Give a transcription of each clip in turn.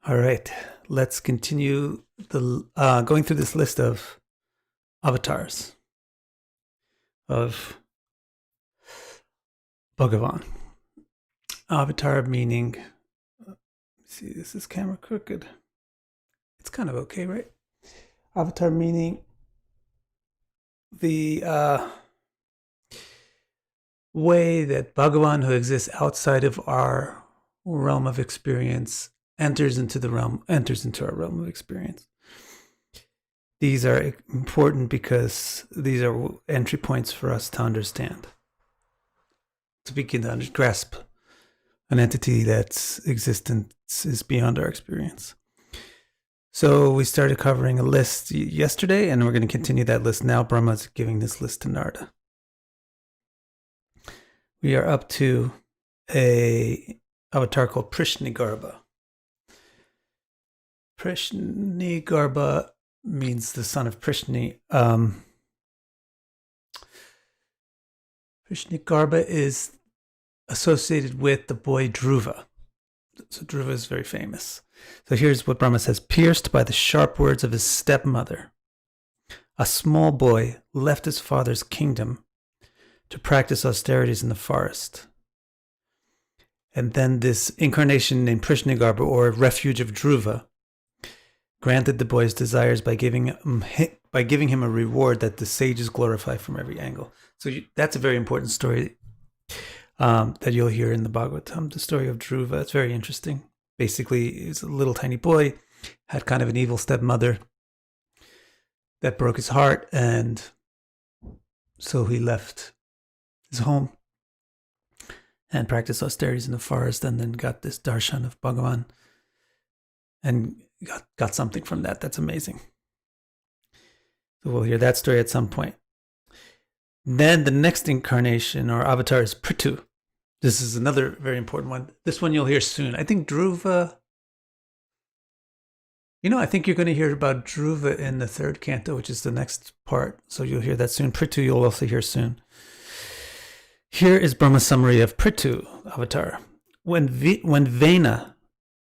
All right, let's continue the going through this list of avatars of Bhagavan. Avatar meaning, see, this is camera crooked. It's kind of okay, right? Avatar meaning the way that Bhagavan, who exists outside of our realm of experience, enters into our realm of experience. These are important because these are entry points for us to understand, to begin to grasp an entity that's existence is beyond our experience. So we started covering a list yesterday, and we're going to continue that list now. Brahma's giving this list to Narada. We are up to a avatar called Prishnigarbha. Prishnigarbha means the son of Prishni. Prishnigarbha is associated with the boy Dhruva. So Dhruva is very famous. So here's what Brahma says. Pierced by the sharp words of his stepmother, a small boy left his father's kingdom to practice austerities in the forest. And then this incarnation named Prishnigarbha, or refuge of Dhruva, granted the boy's desires by giving him a reward that the sages glorify from every angle. So that's a very important story that you'll hear in the Bhagavatam, the story of Dhruva. It's very interesting. Basically, he's a little tiny boy, had kind of an evil stepmother that broke his heart, and so he left his home and practiced austerities in the forest, and then got this darshan of Bhagavan and got something from that. That's amazing. So we'll hear that story at some point. Then the next incarnation or avatar is Pritu. This is another very important one. This one you'll hear soon. I think Dhruva, I think you're going to hear about Dhruva in the third canto, which is the next part. So you'll hear that soon. Pritu you'll also hear soon. Here is Brahma's summary of Pritu avatar. When Vena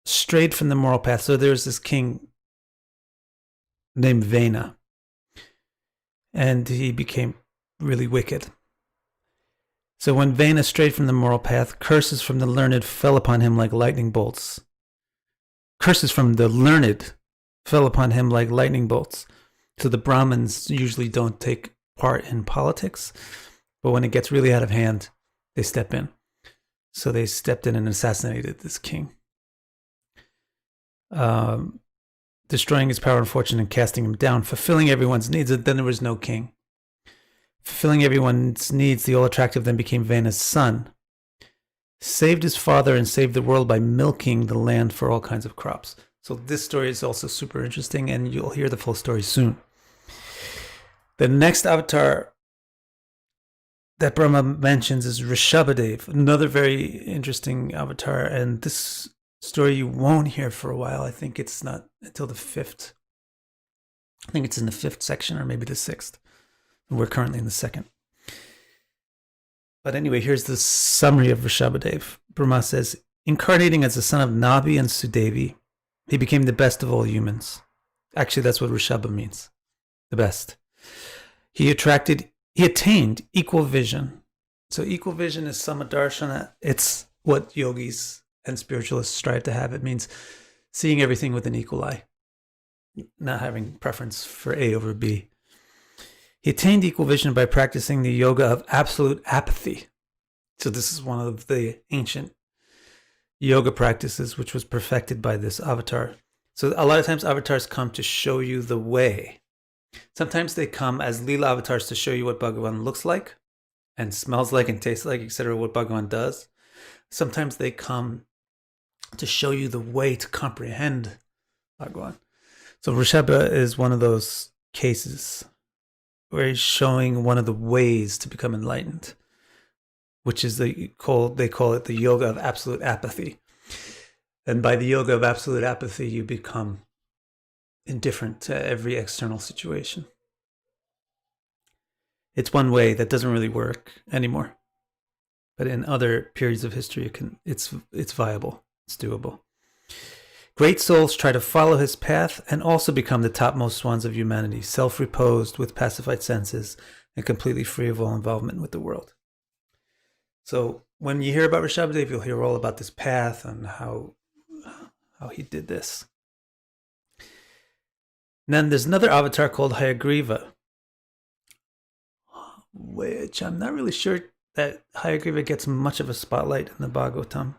strayed from the moral path, so there's this king named Vena, and he became really wicked. So when Vena strayed from the moral path, curses from the learned fell upon him like lightning bolts. Curses from the learned fell upon him like lightning bolts. So the Brahmins usually don't take part in politics, but when it gets really out of hand, they step in. So they stepped in and assassinated this king, destroying his power and fortune and casting him down, fulfilling everyone's needs. And then there was no king. Fulfilling everyone's needs, the all-attractive then became Vena's son, saved his father and saved the world by milking the land for all kinds of crops. So this story is also super interesting, and you'll hear the full story soon. The next avatar that Brahma mentions is Rashabadev, another very interesting avatar, and this story you won't hear for a while. I think it's not until the fifth. I think it's in the fifth section or maybe the sixth. We're currently in the second. But anyway, here's the summary of Rashabadev. Brahma says, incarnating as the son of Nabi and Sudevi, he became the best of all humans. Actually, that's what Rishabha means. The best. He attained equal vision. So equal vision is Samadharsana. It's what yogis and spiritualists strive to have. It means seeing everything with an equal eye, not having preference for A over B. He attained equal vision by practicing the yoga of absolute apathy. So this is one of the ancient yoga practices which was perfected by this avatar. So a lot of times avatars come to show you the way. Sometimes they come as Leela avatars to show you what Bhagavan looks like and smells like and tastes like, etc., what Bhagavan does. Sometimes they come to show you the way to comprehend Bhagavan. So Rishabha is one of those cases where he's showing one of the ways to become enlightened, which is they call it the yoga of absolute apathy. And by the yoga of absolute apathy, you become indifferent to every external situation. It's one way that doesn't really work anymore, but in other periods of history, it's viable, it's doable. Great souls try to follow his path and also become the topmost ones of humanity, self-reposed with pacified senses and completely free of all involvement with the world. So when you hear about Rashabadev, you'll hear all about this path and how he did this. And then there's another avatar called Hayagriva, which I'm not really sure that Hayagriva gets much of a spotlight in the Bhagavatam.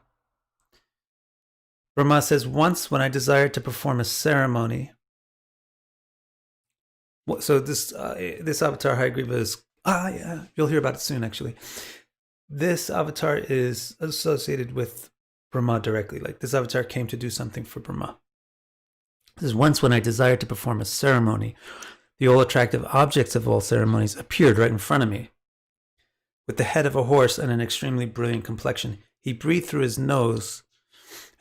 Brahma says, once when I desired to perform a ceremony. So this avatar Hayagriva is, yeah, you'll hear about it soon actually. This avatar is associated with Brahma directly. Like this avatar came to do something for Brahma. This is once when I desired to perform a ceremony. The all attractive objects of all ceremonies appeared right in front of me. With the head of a horse and an extremely brilliant complexion, he breathed through his nose,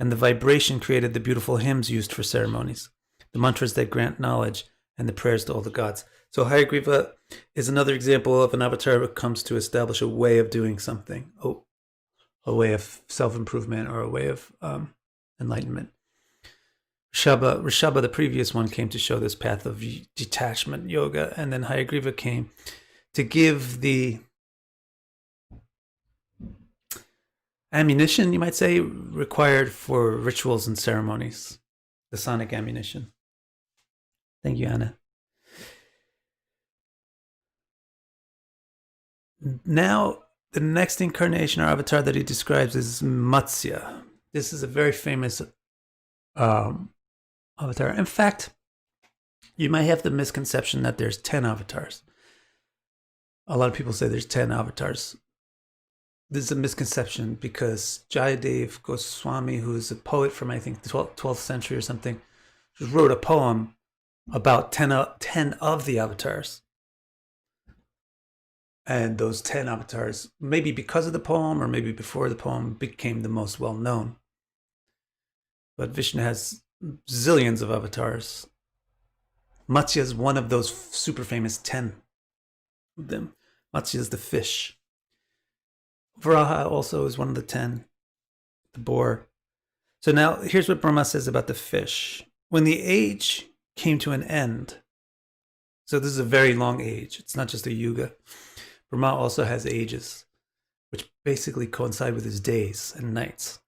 and the vibration created the beautiful hymns used for ceremonies, the mantras that grant knowledge, and the prayers to all the gods. So Hayagriva is another example of an avatar who comes to establish a way of doing something, a way of self-improvement or a way of enlightenment. Rishaba, the previous one, came to show this path of detachment yoga, and then Hayagriva came to give the ammunition, you might say, required for rituals and ceremonies, the sonic ammunition. Thank you, Anna. Now, the next incarnation or avatar that he describes is Matsya. This is a very famous avatar. In fact, you might have the misconception that there's 10 avatars. A lot of people say there's 10 avatars. This is a misconception because Jayadev Goswami, who is a poet from, I think, the 12th century or something, just wrote a poem about 10 of the avatars. And those 10 avatars, maybe because of the poem or maybe before the poem, became the most well-known. But Vishnu has zillions of avatars. Matsya is one of those super famous 10 of them. Matsya is the fish. Varaha also is one of the 10, the boar. So now here's what Brahma says about the fish. When the age came to an end, so this is a very long age, it's not just a yuga. Brahma also has ages, which basically coincide with his days and nights,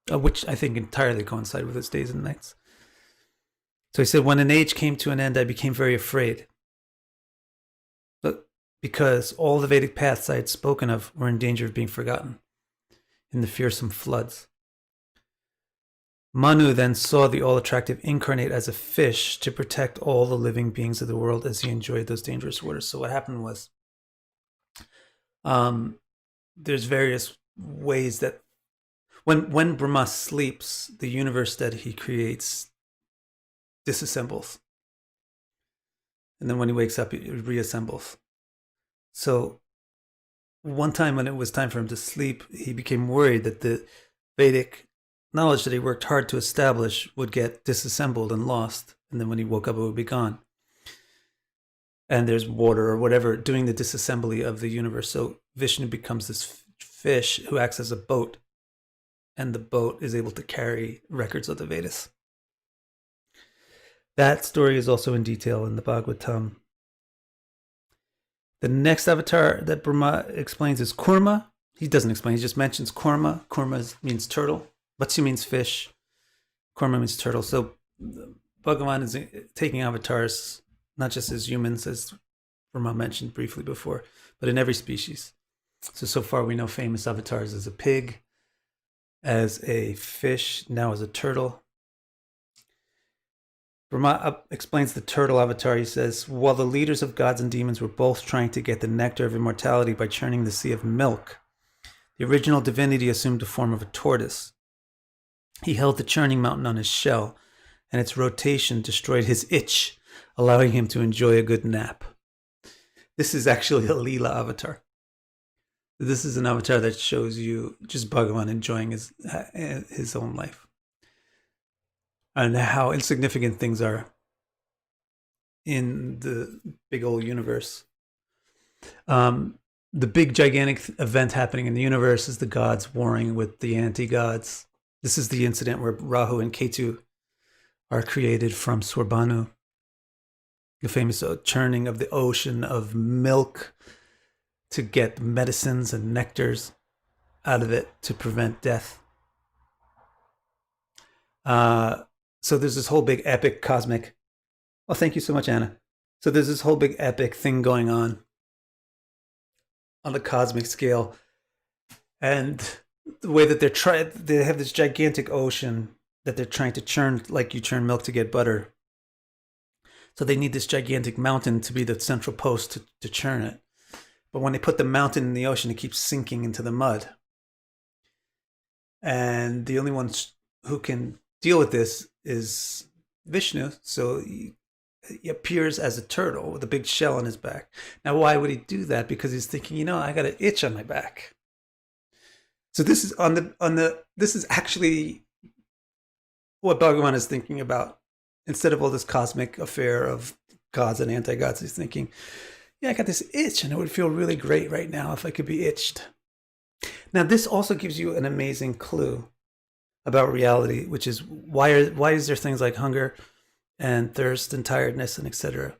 which I think entirely coincide with his days and nights. So he said, when an age came to an end, I became very afraid. But because all the Vedic paths I had spoken of were in danger of being forgotten in the fearsome floods. Manu then saw the all-attractive incarnate as a fish to protect all the living beings of the world as he enjoyed those dangerous waters. So what happened was, there's various ways that when Brahma sleeps, the universe that he creates disassembles. And then when he wakes up, it reassembles. So one time when it was time for him to sleep, he became worried that the Vedic knowledge that he worked hard to establish would get disassembled and lost. And then when he woke up, it would be gone. And there's water or whatever doing the disassembly of the universe. So Vishnu becomes this fish who acts as a boat. And the boat is able to carry records of the Vedas. That story is also in detail in the Bhagavatam. The next avatar that Brahma explains is Kurma. He doesn't explain, he just mentions Kurma. Kurma means turtle. Vatsya means fish. Kurma means turtle. So Bhagavan is taking avatars, not just as humans, as Brahma mentioned briefly before, but in every species. So far we know famous avatars as a pig, as a fish, now as a turtle. Brahma explains the turtle avatar. He says, while the leaders of gods and demons were both trying to get the nectar of immortality by churning the sea of milk, the original divinity assumed the form of a tortoise. He held the churning mountain on his shell, and its rotation destroyed his itch, allowing him to enjoy a good nap. This is actually a Leela avatar. This is an avatar that shows you just Bhagavan enjoying his own life. And how insignificant things are in the big old universe. The big gigantic event happening in the universe is the gods warring with the anti-gods. This is the incident where Rahu and Ketu are created from Swarbhanu, the famous churning of the ocean of milk to get medicines and nectars out of it to prevent death. So there's this whole big epic cosmic. Oh, thank you so much, Anna. So there's this whole big epic thing going on the cosmic scale. And the way that they have this gigantic ocean that they're trying to churn, like you churn milk to get butter. So they need this gigantic mountain to be the central post to churn it. But when they put the mountain in the ocean, it keeps sinking into the mud. And the only one who can deal with this is Vishnu. So he appears as a turtle with a big shell on his back. Now, why would he do that? Because he's thinking, I got an itch on my back. So this is this is actually what Bhagavan is thinking about. Instead of all this cosmic affair of gods and anti-gods, he's thinking, I got this itch and it would feel really great right now if I could be itched. Now, this also gives you an amazing clue about reality, which is why is there things like hunger and thirst and tiredness and etc.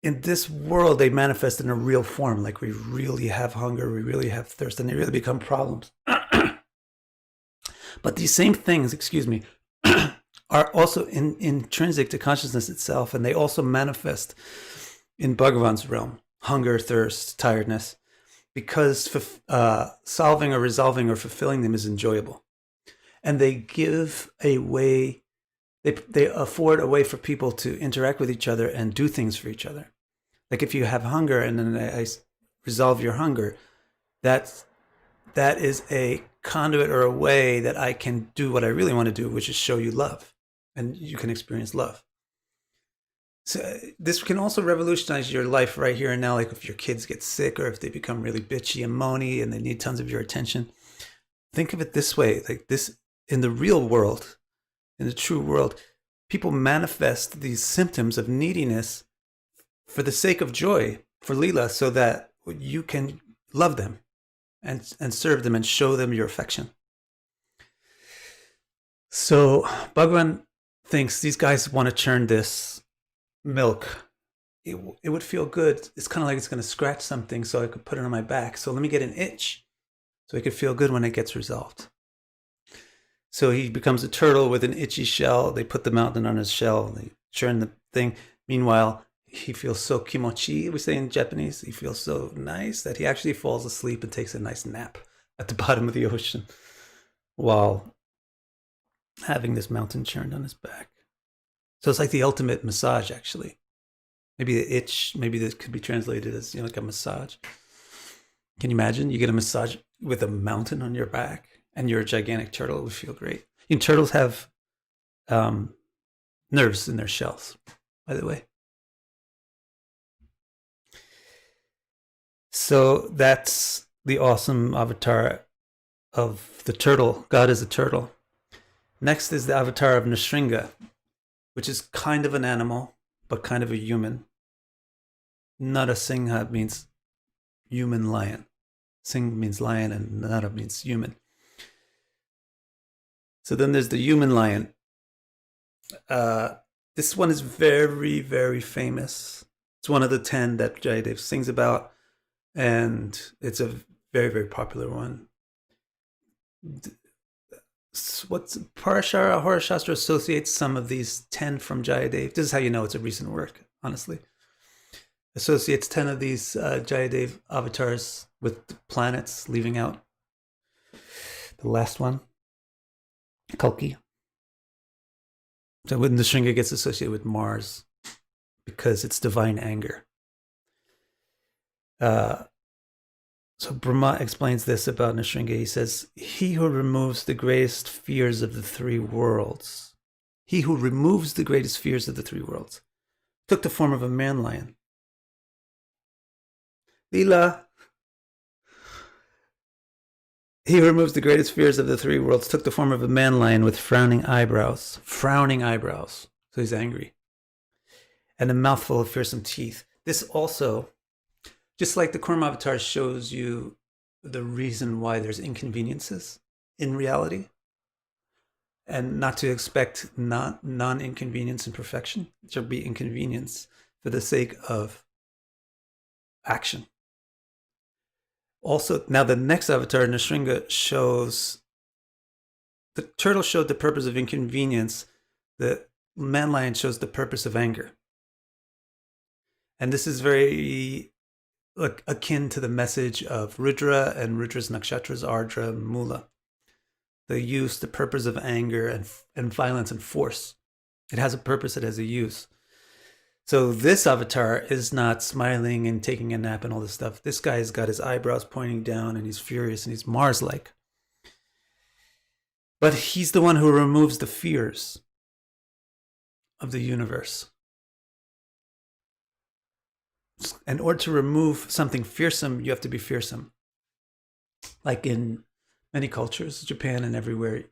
In this world, they manifest in a real form, like we really have hunger, we really have thirst, and they really become problems. But these same things, are also intrinsic to consciousness itself, and they also manifest in Bhagavan's realm, hunger, thirst, tiredness, because solving or resolving or fulfilling them is enjoyable. And they give a way, they afford a way for people to interact with each other and do things for each other. Like if you have hunger and then I resolve your hunger, that is a conduit or a way that I can do what I really want to do, which is show you love. And you can experience love. So this can also revolutionize your life right here and now, like if your kids get sick or if they become really bitchy and moany and they need tons of your attention. Think of it this way, like this in the real world, in the true world, people manifest these symptoms of neediness for the sake of joy, for Leela, so that you can love them and serve them and show them your affection. So Bhagavan thinks these guys want to churn this milk. It would feel good. It's kind of like it's going to scratch something so I could put it on my back. So let me get an itch so it could feel good when it gets resolved. So he becomes a turtle with an itchy shell. They put the mountain on his shell. They churn the thing. Meanwhile, he feels so kimochi, we say in Japanese. He feels so nice that he actually falls asleep and takes a nice nap at the bottom of the ocean while having this mountain churned on his back. So it's like the ultimate massage, actually. Maybe the itch, maybe this could be translated as like a massage. Can you imagine? You get a massage with a mountain on your back and you're a gigantic turtle. It would feel great. Turtles have nerves in their shells, by the way. So that's the awesome avatar of the turtle. God is a turtle. Next is the avatar of Nrsimha, which is kind of an animal, but kind of a human. Nara Singha means human lion. Singh means lion and Nara means human. So then there's the human lion. This one is very, very famous. It's one of the 10 that Jayadev sings about, and it's a very, very popular one. What's Parashara Horror Shastra associates some of these 10 from Jayadev. This is how you know it's a recent work, honestly. Associates 10 of these Jayadev avatars with the planets, leaving out the last one, Kalki. So when the Nrsimha gets associated with Mars because it's divine anger. So Brahma explains this about Nrsimha. He says, he who removes the greatest fears of the three worlds, he who removes the greatest fears of the three worlds, took the form of a man lion. Leela. He who removes the greatest fears of the three worlds took the form of a man lion with frowning eyebrows. Frowning eyebrows. So he's angry. And a mouthful of fearsome teeth. This also, just like the Kurma Avatar shows you the reason why there's inconveniences in reality. and not to expect non-inconvenience and perfection. It should be inconvenience for the sake of action. Also, now the next avatar, Nrsimha, shows the turtle showed the purpose of inconvenience. The man lion shows the purpose of anger. And this is very akin to the message of Rudra and Rudra's nakshatras, Ardra and Mula. The use, the purpose of anger and violence and force. It has a purpose, it has a use. So this avatar is not smiling and taking a nap and all this stuff. This guy's got his eyebrows pointing down and he's furious and he's Mars-like. But he's the one who removes the fears of the universe. In order to remove something fearsome, you have to be fearsome. Like in many cultures, Japan and everywhere,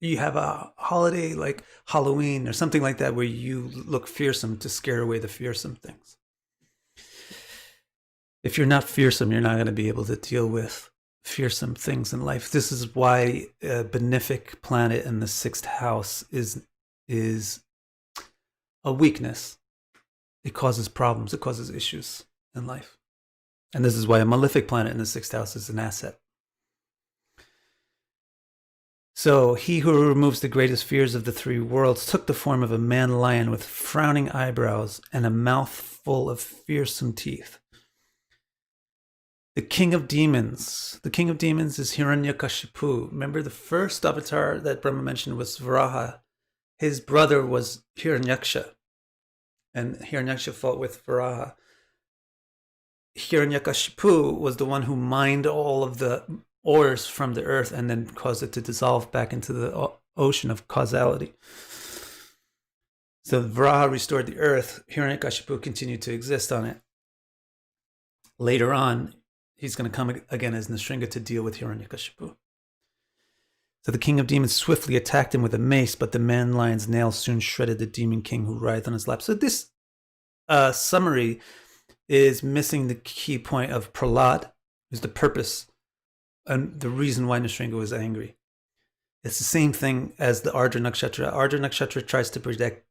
you have a holiday like Halloween or something like that where you look fearsome to scare away the fearsome things. If you're not fearsome, you're not going to be able to deal with fearsome things in life. This is why a benefic planet in the 6th house is a weakness. It causes problems. It causes issues in life. And this is why a malefic planet in the 6th house is an asset. So he who removes the greatest fears of the 3 worlds took the form of a man lion with frowning eyebrows and a mouth full of fearsome teeth. The king of demons. The king of demons is Hiranyakashipu. Remember the first avatar that Brahma mentioned was Varaha. His brother was Hiranyaksha. And Hiranyaksha fought with Varaha. Hiranyakashipu was the one who mined all of the ores from the earth and then caused it to dissolve back into the ocean of causality. So Varaha restored the earth. Hiranyakashipu continued to exist on it. Later on, he's going to come again as Nrsimha to deal with Hiranyakashipu. So the king of demons swiftly attacked him with a mace, but the man lion's nails soon shredded the demon king who writhed on his lap. So this summary is missing the key point of Prahlad, who's the purpose and the reason why Nrsimha was angry. It's the same thing as the Ardra Nakshatra. Ardra Nakshatra tries to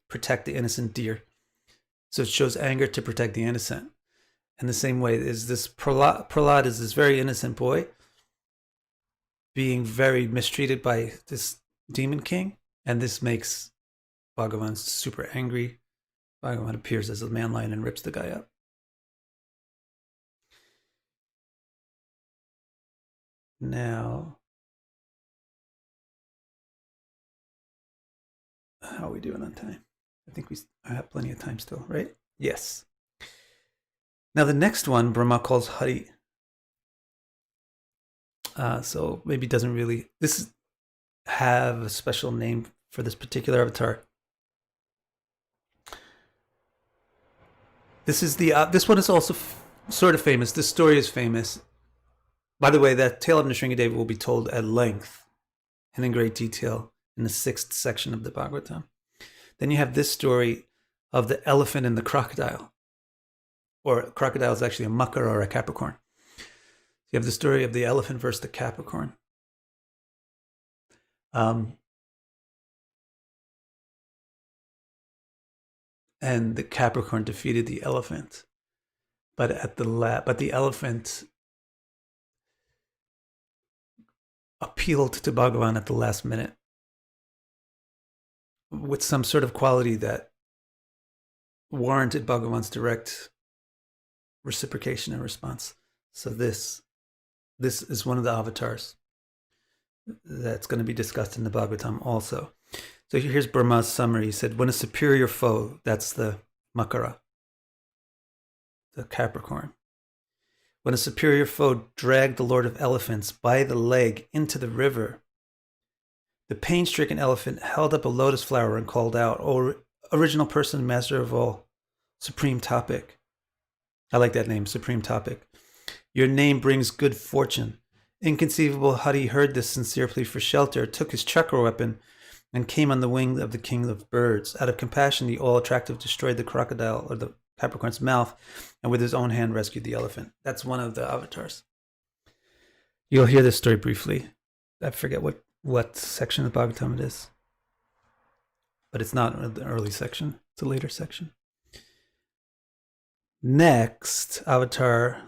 protect the innocent deer. So it shows anger to protect the innocent. In the same way, is this Prahlad is this very innocent boy being very mistreated by this demon king, and this makes Bhagavan super angry. Bhagavan appears as a man lion and rips the guy up. Now, how are we doing on time? I think I have plenty of time still, right? Yes. Now the next one, Brahma calls Hari. So maybe doesn't really have a special name for this particular avatar. This one is also sort of famous. This story is famous. By the way, that tale of Nrsimhadev will be told at length and in great detail in the 6th section of the Bhagavatam. Then you have this story of the elephant and the crocodile. Or crocodile is actually a Makara or a Capricorn. You have the story of the elephant versus the Capricorn. And the Capricorn defeated the elephant. But the elephant appealed to Bhagavan at the last minute with some sort of quality that warranted Bhagavan's direct reciprocation and response. So this is one of the avatars that's going to be discussed in the Bhagavatam also. So here's Brahma's summary. He said, when a superior foe, that's the Makara, the Capricorn. When a superior foe dragged the Lord of Elephants by the leg into the river, the pain-stricken elephant held up a lotus flower and called out, "O original person, master of all, supreme topic." I like that name, supreme topic. Your name brings good fortune. Inconceivable Hari heard this sincere plea for shelter, took his chakra weapon, and came on the wing of the king of birds. Out of compassion, the all-attractive destroyed the crocodile, or the Capricorn's mouth, and with his own hand rescued the elephant. That's one of the avatars. You'll hear this story briefly. I forget what what section of Bhagavatam it is. But it's not an early section. It's a later section. Next avatar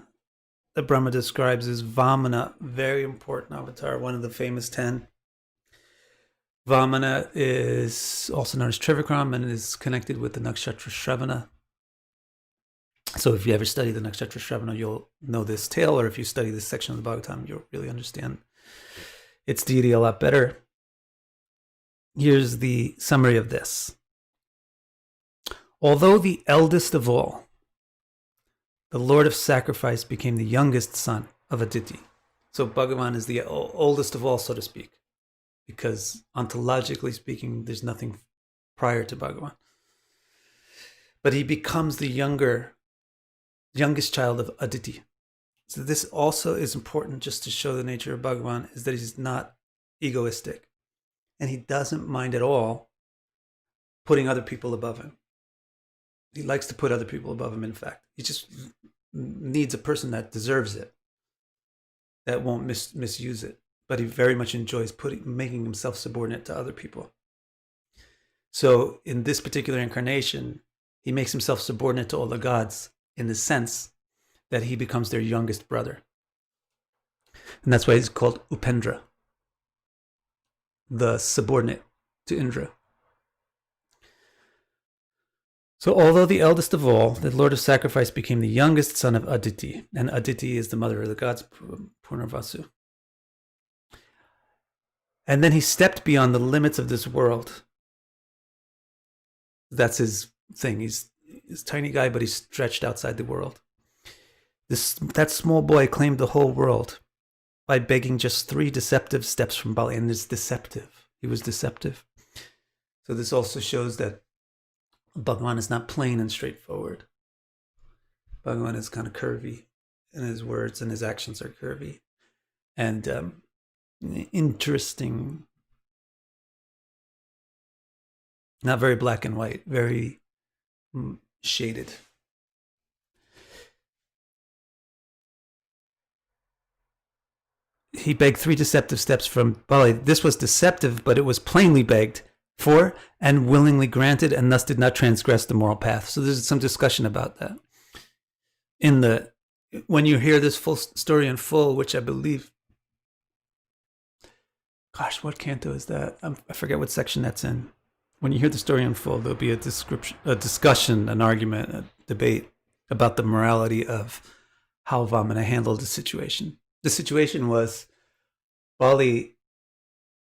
that Brahma describes is Vamana, very important avatar, one of the famous 10. Vamana is also known as Trivikram and is connected with the nakshatra Shravana. So if you ever study the nakshatra Shravana, you'll know this tale, or if you study this section of the Bhagavatam, you'll really understand its deity a lot better. Here's the summary of this. Although the eldest of all, the Lord of Sacrifice became the youngest son of Aditi. So Bhagavan is the oldest of all, so to speak, because ontologically speaking, there's nothing prior to Bhagavan. But he becomes the youngest child of Aditi. So this also is important just to show the nature of Bhagavan, is that he's not egoistic. And he doesn't mind at all putting other people above him. He likes to put other people above him, in fact. He just needs a person that deserves it, that won't misuse it. But he very much enjoys making himself subordinate to other people. So in this particular incarnation, he makes himself subordinate to all the gods in the sense that he becomes their youngest brother. And that's why he's called Upendra, the subordinate to Indra. So although the eldest of all, the Lord of Sacrifice became the youngest son of Aditi, and Aditi is the mother of the gods, Purnavasu. And then he stepped beyond the limits of this world. That's his thing. He's a tiny guy, but he's stretched outside the world. That small boy claimed the whole world by begging just 3 deceptive steps from Bali. And it's deceptive. He was deceptive. So this also shows that Bhagavan is not plain and straightforward. Bhagavan is kind of curvy, and his words and his actions are curvy. And interesting. Not very black and white, very shaded. He begged 3 deceptive steps from Bali. This was deceptive, but it was plainly begged for and willingly granted, and thus did not transgress the moral path. So there's some discussion about that. When you hear this full story in full, which I believe, gosh, what canto is that? I forget what section that's in. When you hear the story in full, there'll be a discussion, an argument, a debate about the morality of how Vamana handled the situation. The situation was Bali,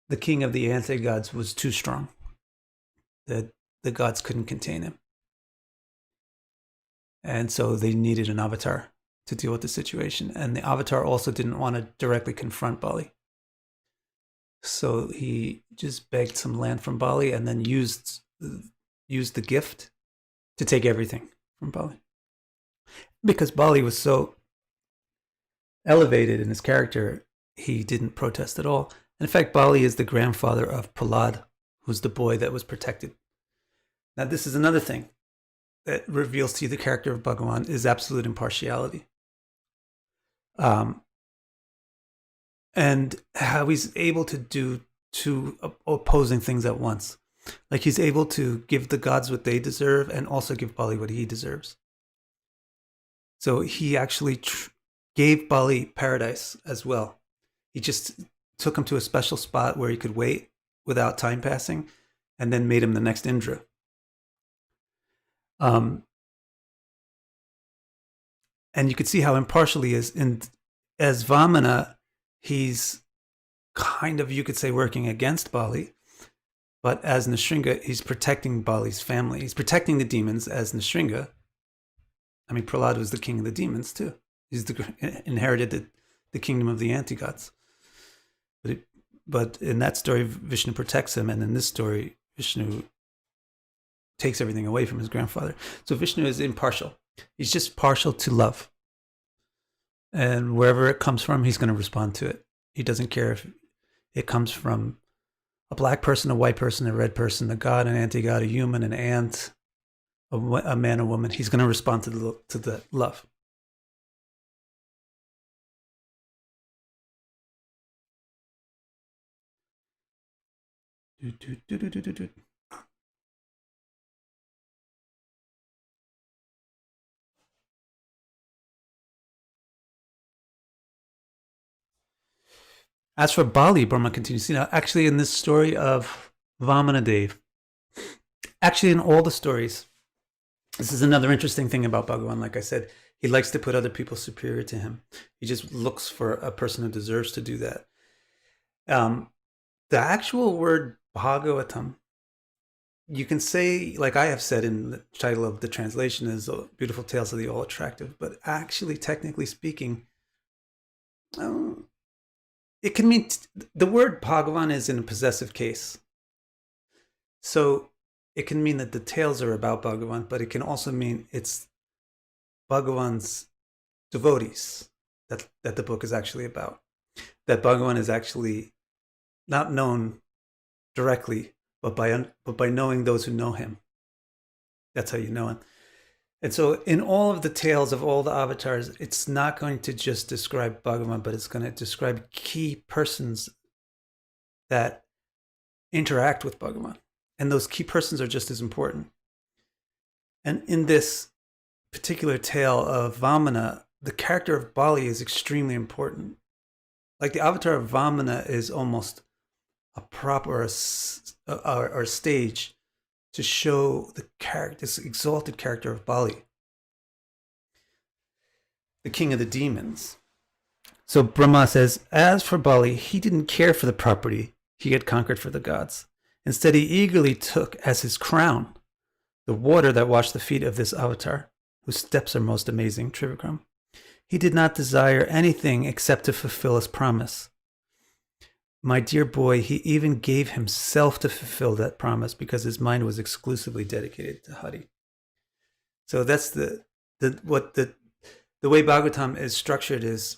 the king of the anti-gods, was too strong. The gods couldn't contain him. And so they needed an avatar to deal with the situation. And the avatar also didn't want to directly confront Bali. So he just begged some land from Bali and then used the gift to take everything from Bali. Because Bali was so elevated in his character, he didn't protest at all. In fact, Bali is the grandfather of Prahlad, who's the boy that was protected. Now, this is another thing that reveals to you the character of Bhagavan is absolute impartiality. And how he's able to do 2 opposing things at once. Like he's able to give the gods what they deserve and also give Bali what he deserves. So he actually gave Bali paradise as well. He just took him to a special spot where he could wait without time passing, and then made him the next Indra. And you could see how impartial he is. And as Vamana, he's kind of, you could say, working against Bali. But as Nrsinga, he's protecting Bali's family. He's protecting the demons as Nrsinga. I mean, Prahlad was the king of the demons too. He's inherited the kingdom of the anti-gods. But in that story, Vishnu protects him. And in this story, Vishnu takes everything away from his grandfather. So Vishnu is impartial. He's just partial to love. And wherever it comes from, he's going to respond to it. He doesn't care if it comes from a black person, a white person, a red person, a god, an anti-god, a human, an ant, a man, a woman. He's going to respond to the love. As for Bali, Brahma continues, actually in this story of Vamanadev, actually in all the stories, this is another interesting thing about Bhagavan. Like I said, he likes to put other people superior to him. He just looks for a person who deserves to do that. The actual word Bhagavatam, you can say, like I have said in the title of the translation, is Beautiful Tales of the All Attractive, but actually, technically speaking, it can mean, the word Bhagavan is in a possessive case. So it can mean that the tales are about Bhagavan, but it can also mean it's Bhagavan's devotees that the book is actually about. That Bhagavan is actually not known directly, but by knowing those who know him. That's how you know him. And so in all of the tales of all the avatars, it's not going to just describe Bhagavan, but it's going to describe key persons that interact with Bhagavan. And those key persons are just as important. And in this particular tale of Vamana, the character of Bali is extremely important. Like the avatar of Vamana is almost a proper or stage to show the character, this exalted character of Bali, the king of the demons. So Brahma says, as for Bali, he didn't care for the property he had conquered for the gods. Instead, he eagerly took as his crown the water that washed the feet of this avatar, whose steps are most amazing, Trivikram. He did not desire anything except to fulfill his promise. My dear boy, he even gave himself to fulfill that promise because his mind was exclusively dedicated to Hari. So that's the way Bhagavatam is structured is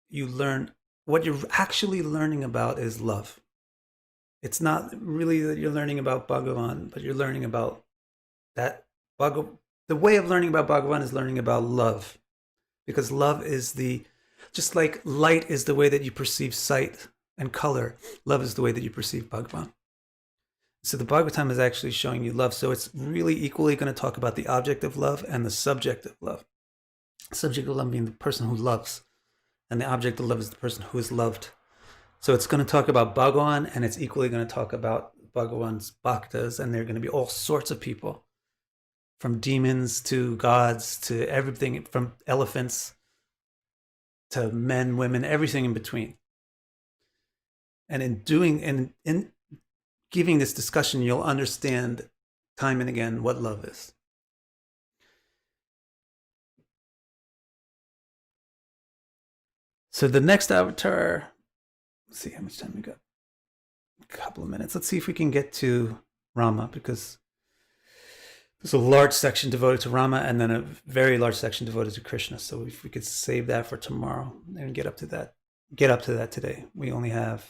you learn, what you're actually learning about is love. It's not really that you're learning about Bhagavan, but you're learning about that. The way of learning about Bhagavan is learning about love. Because love is just like light is the way that you perceive sight and color, love is the way that you perceive Bhagavan. So the Bhagavatam is actually showing you love. So it's really equally going to talk about the object of love and the subject of love. The subject of love being the person who loves, and the object of love is the person who is loved. So it's going to talk about Bhagavan, and it's equally going to talk about Bhagavan's bhaktas, and there are going to be all sorts of people, from demons to gods to everything, from elephants to men, women, everything in between. And in giving this discussion, you'll understand time and again what love is. So the next avatar, let's see how much time we got. A couple of minutes. Let's see if we can get to Rama, because there's a large section devoted to Rama and then a very large section devoted to Krishna. So if we could save that for tomorrow and get up to that today. We only have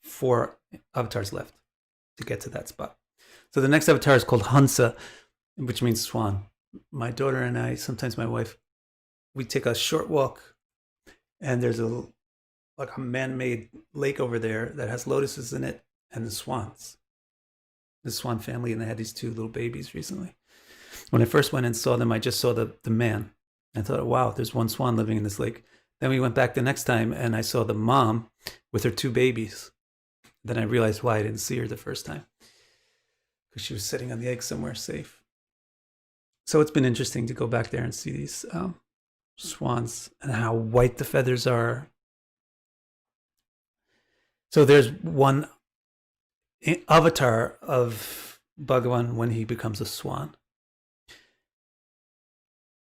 4 avatars left to get to that spot. So the next avatar is called Hansa, which means swan. My daughter and I, sometimes my wife, we take a short walk, and there's a man-made lake over there that has lotuses in it and the swans. The swan family, and they had these 2 little babies recently. When I first went and saw them, I just saw the man. I thought, wow, there's 1 swan living in this lake. Then we went back the next time, and I saw the mom with her 2 babies. Then I realized why I didn't see her the first time, because she was sitting on the egg somewhere safe. So it's been interesting to go back there and see these swans and how white the feathers are. So there's one avatar of Bhagavan when he becomes a swan.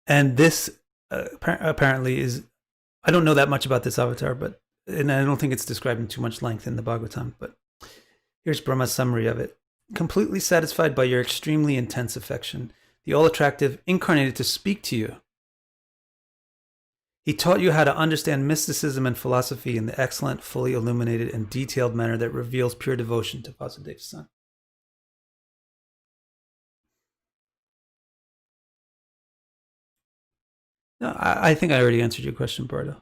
And this apparently is, I don't know that much about this avatar, and I don't think it's described in too much length in the Bhagavatam, but here's Brahma's summary of it. Completely satisfied by your extremely intense affection, the all-attractive incarnated to speak to you. He taught you how to understand mysticism and philosophy in the excellent, fully illuminated, and detailed manner that reveals pure devotion to Vasudev's son. No, I think I already answered your question, Bardo.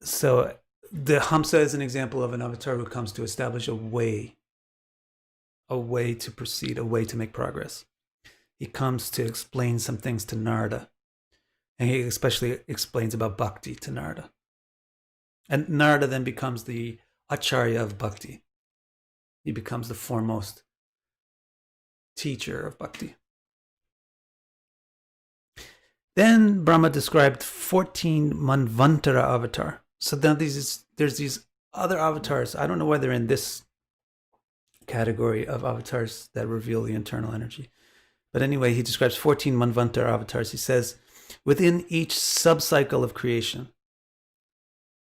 So the Hamsa is an example of an avatar who comes to establish a way to proceed, a way to make progress. He comes to explain some things to Narada, and he especially explains about bhakti to Narada. And Narada then becomes the acharya of bhakti. He becomes the foremost teacher of bhakti. Then Brahma described 14 Manvantara avatar. So now there's these other avatars. I don't know whether in this category of avatars that reveal the internal energy. But anyway, he describes 14 Manvantara avatars. He says, within each sub-cycle of creation.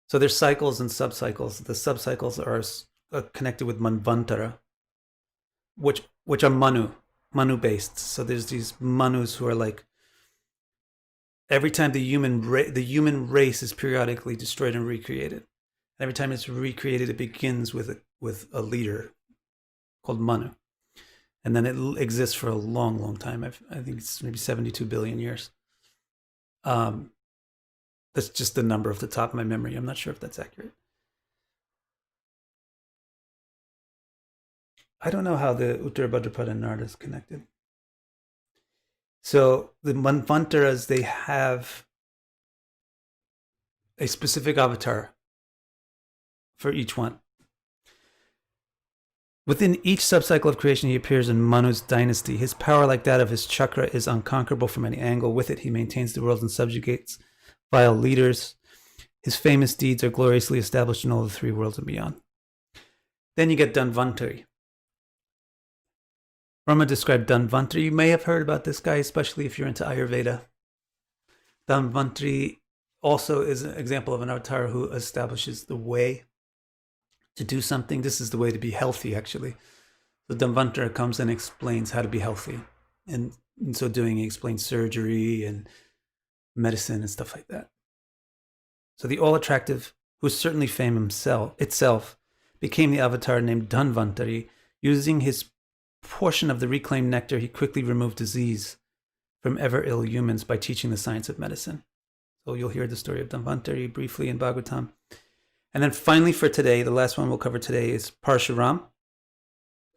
So there's cycles and sub-cycles. The sub-cycles are connected with Manvantara, which are Manu-based. So there's these Manus who are like, every time the human race is periodically destroyed and recreated. Every time it's recreated, it begins with a leader called Manu. And then it exists for a long, long time. I think it's maybe 72 billion years. That's just the number off the top of my memory. I'm not sure if that's accurate. I don't know how the Uttara Bhadrapada and Narada is connected. So the Manvantaras, they have a specific avatar for each one. Within each subcycle of creation, he appears in Manu's dynasty. His power, like that of his chakra, is unconquerable from any angle. With it, he maintains the world and subjugates vile leaders. His famous deeds are gloriously established in all the three worlds and beyond. Then you get Dhanvantri. Brahma described Dhanvantri. You may have heard about this guy, especially if you're into Ayurveda. Dhanvantri also is an example of an avatar who establishes the way to do something. This is the way to be healthy, actually. So Dhanvantara comes and explains how to be healthy. And in so doing, he explains surgery and medicine and stuff like that. So the all-attractive, who is certainly fame itself, became the avatar named Dhanvantari. Using his portion of the reclaimed nectar, he quickly removed disease from ever-ill humans by teaching the science of medicine. So you'll hear the story of Dhanvantari briefly in Bhagavatam. And then finally for today, the last one we'll cover today is Parsharam,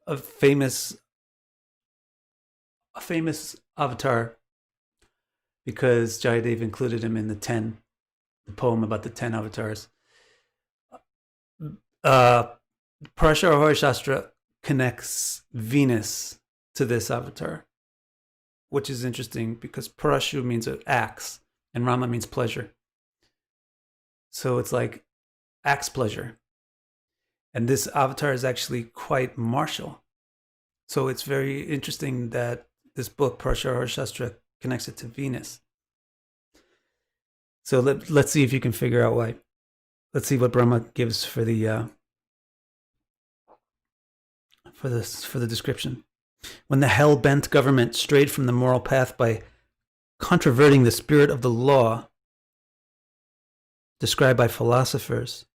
a famous avatar because Jayadev included him in the poem about the 10 avatars. Parsharam Shastra connects Venus to this avatar, which is interesting because Parashu means an axe and Rama means pleasure. So it's like axe pleasure. And this avatar is actually quite martial. So it's very interesting that this book, Parsharam Shastra, connects it to Venus. So let's see if you can figure out why. Let's see what Brahma gives for the description. When the hell-bent government strayed from the moral path by controverting the spirit of the law described by philosophers,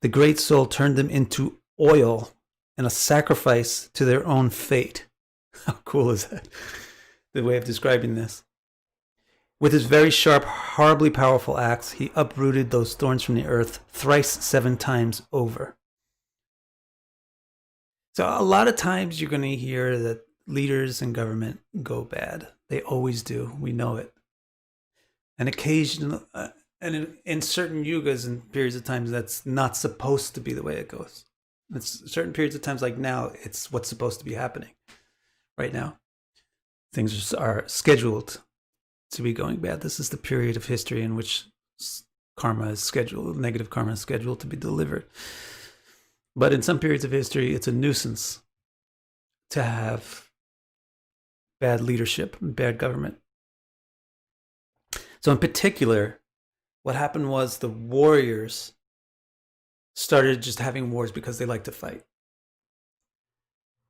the great soul turned them into oil and a sacrifice to their own fate. How cool is that? The way of describing this. With his very sharp, horribly powerful axe, he uprooted those thorns from the earth thrice 7 times over. So a lot of times you're going to hear that leaders in government go bad. They always do. We know it. And occasionally, and in certain yugas and periods of times, that's not supposed to be the way it goes. It's certain periods of times, like now, it's what's supposed to be happening right now. Things are scheduled to be going bad. This is the period of history in which karma is scheduled, negative karma is scheduled to be delivered. But in some periods of history, it's a nuisance to have bad leadership and bad government. So in particular, what happened was the warriors started just having wars because they like to fight.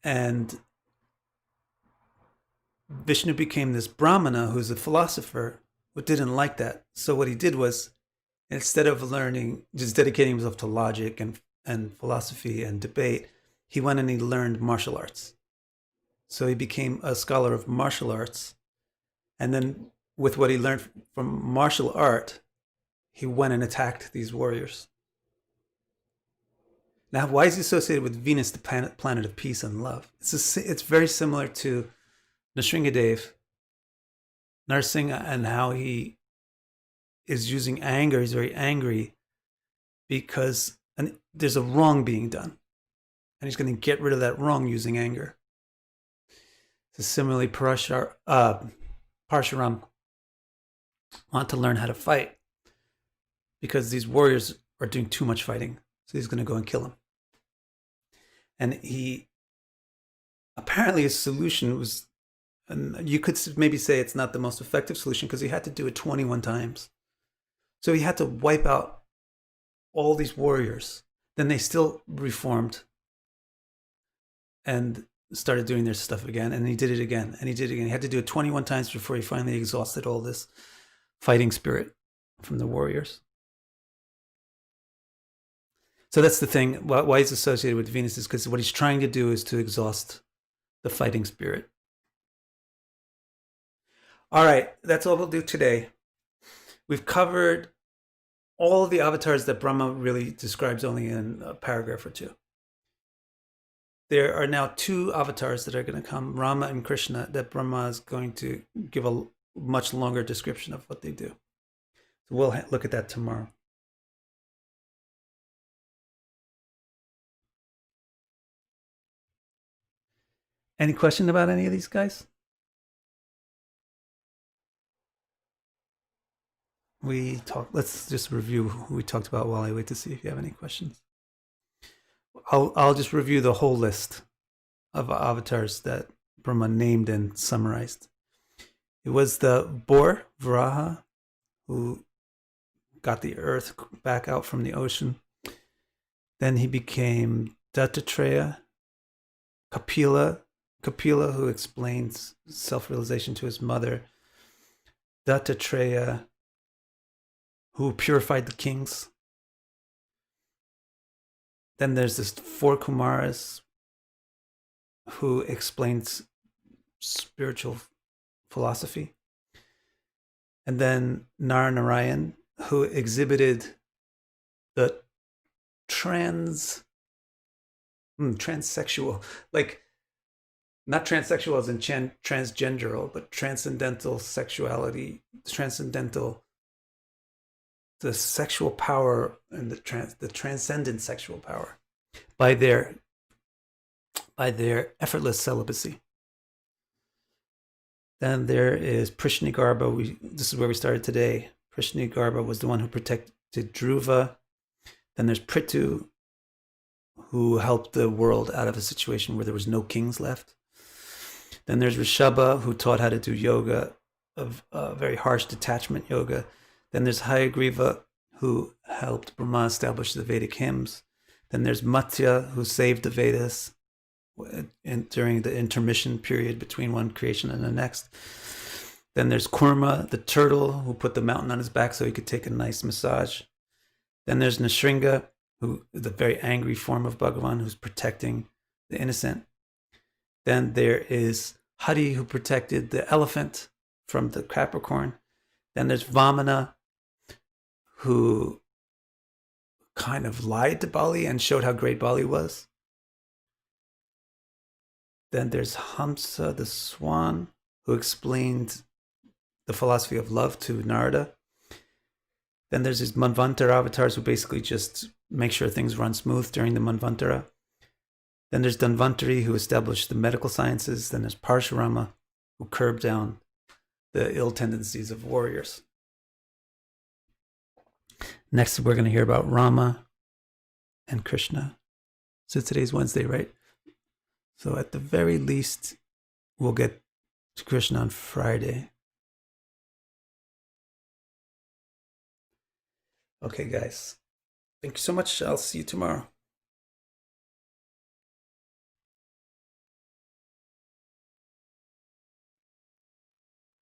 And Vishnu became this Brahmana who's a philosopher who didn't like that. So what he did was, instead of just dedicating himself to logic and philosophy and debate, he went and he learned martial arts. So he became a scholar of martial arts. And then with what he learned from martial art, he went and attacked these warriors. Now, why is he associated with Venus, the planet of peace and love? It's very similar to Nrsingadev, Narsingha, and how he is using anger. He's very angry because there's a wrong being done. And he's going to get rid of that wrong using anger. So similarly, Parsharam want to learn how to fight because these warriors are doing too much fighting. So he's going to go and kill them. And apparently his solution was, and you could maybe say it's not the most effective solution because he had to do it 21 times. So he had to wipe out all these warriors. Then they still reformed and started doing their stuff again. And he did it again. And he did it again. He had to do it 21 times before he finally exhausted all this fighting spirit from the warriors. So that's the thing. Why he's associated with Venus is because what he's trying to do is to exhaust the fighting spirit. All right, that's all we'll do today. We've covered all of the avatars that Brahma really describes only in a paragraph or two. There are now 2 avatars that are going to come, Rama and Krishna, that Brahma is going to give a much longer description of what they do. So we'll look at that tomorrow. Any question about any of these guys? Let's just review who we talked about while I wait to see if you have any questions. I'll just review the whole list of avatars that Brahma named and summarized. It was the boar, Varaha, who got the earth back out from the ocean. Then he became Dattatreya, Kapila, who explains self-realization to his mother, Dattatreya, who purified the kings. Then there's this 4 Kumaras who explains spiritual philosophy. And then Narayan, who exhibited the transsexual, like not transsexual as in transgenderal, but transcendental sexuality, the sexual power and the transcendent sexual power by their effortless celibacy. Then there is Prishnigarbha. This is where we started today. Prishnigarbha was the one who protected Dhruva. Then there's Pritu, who helped the world out of a situation where there was no kings left. Then there's Rishabha, who taught how to do yoga, of very harsh detachment yoga. Then there's Hayagriva, who helped Brahma establish the Vedic hymns. Then there's Matsya, who saved the Vedas during the intermission period between one creation and the next. Then there's Kurma, the turtle, who put the mountain on his back so he could take a nice massage. Then there's Nrsinga, who is the very angry form of Bhagavan, who's protecting the innocent. Then there is Hari, who protected the elephant from the Capricorn. Then there's Vamana, who kind of lied to Bali and showed how great Bali was. Then there's Hamsa, the swan, who explained the philosophy of love to Narada. Then there's these Manvanta Avatars, who basically just make sure things run smooth during the Manvantara. Then there's Dhanvantri, who established the medical sciences. Then there's Parsharam, who curbed down the ill tendencies of warriors. Next, we're going to hear about Rama and Krishna. So today's Wednesday, right? So at the very least, we'll get to Krishna on Friday. Okay, guys. Thank you so much. I'll see you tomorrow.